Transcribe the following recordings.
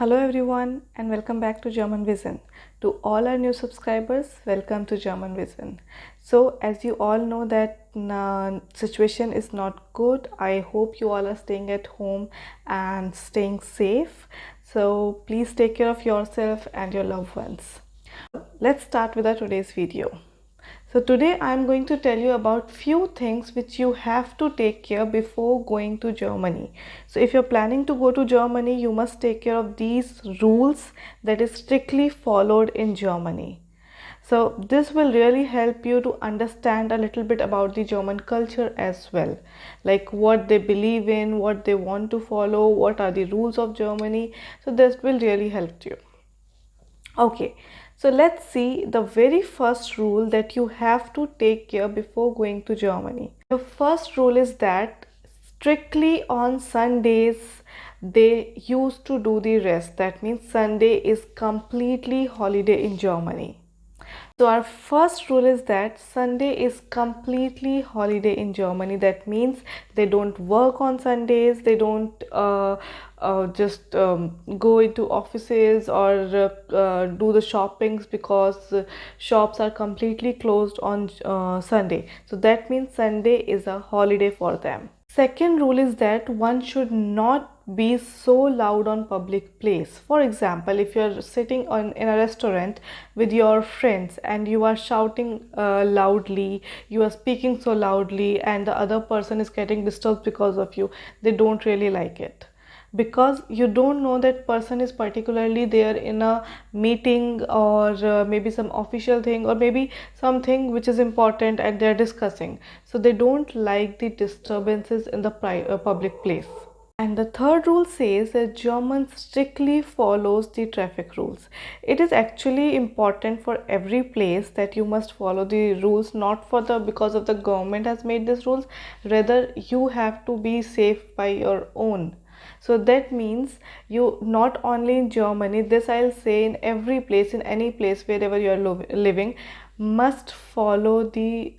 Hello everyone and welcome back to German Vision. To all our new subscribers, welcome to German Vision. So as you all know that situation is not good. I hope you all are staying at home and staying safe. So please take care of yourself and your loved ones. Let's start with our today's video. So today I am going to tell you about few things which you have to take care before going to Germany. So if you're planning to go to Germany, you must take care of these rules that is strictly followed in Germany. So this will really help you to understand a little bit about the German culture as well, like what they believe in, what they want to follow, what are the rules of Germany. So this will really help you. Okay, so let's see the very first rule that you have to take care before going to Germany. The first rule is that strictly on Sundays they used to do the rest. That means Sunday is completely holiday in Germany. So our first rule is that Sunday is completely holiday in Germany. That means they don't work on Sundays. They don't just go into offices or do the shoppings because shops are completely closed on Sunday. So that means Sunday is a holiday for them. Second rule is that one should not be so loud on public place. For example, if you're sitting in a restaurant with your friends and you are shouting loudly, you are speaking so loudly and the other person is getting disturbed because of you, they don't really like it, because you don't know that person is particularly there in a meeting or maybe some official thing or maybe something which is important and they're discussing, so they don't like the disturbances in the public place. And the third rule says that German strictly follows the traffic rules. It is actually important for every place that you must follow the rules, not for the because of the government has made these rules, rather you have to be safe by your own. So that means you not only in Germany, this I'll say in every place, in any place wherever you are living, must follow the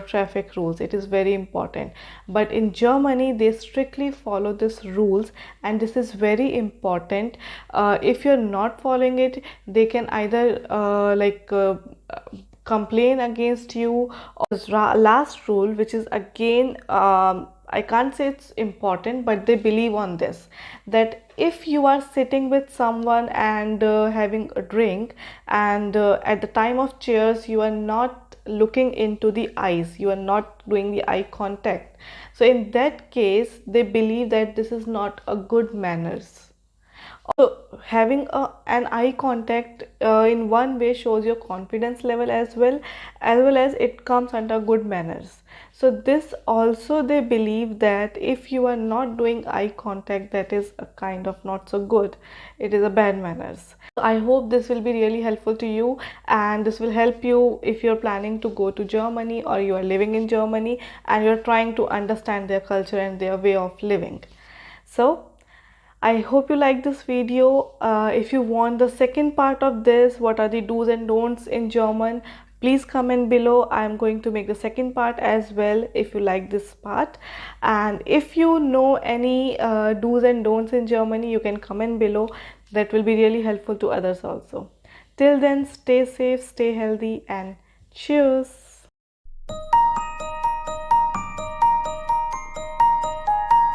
traffic rules. It is very important. But in Germany they strictly follow these rules, and this is very important. If you're not following it, they can either complain against you. Or last rule, which is again I can't say it's important, but they believe on this, that if you are sitting with someone and having a drink, and at the time of cheers you are not looking into the eyes, you are not doing the eye contact, so in that case they believe that this is not a good manners. So having an eye contact in one way shows your confidence level as well as it comes under good manners. So this also they believe that if you are not doing eye contact, that is a kind of not so good. It is a bad manners. So I hope this will be really helpful to you, and this will help you if you're planning to go to Germany or you are living in Germany and you're trying to understand their culture and their way of living. So I hope you like this video. If you want the second part of this, what are the do's and don'ts in German, please comment below. I am going to make the second part as well if you like this part. And if you know any do's and don'ts in Germany, you can comment below. That will be really helpful to others also. Till then, stay safe, stay healthy, and cheers.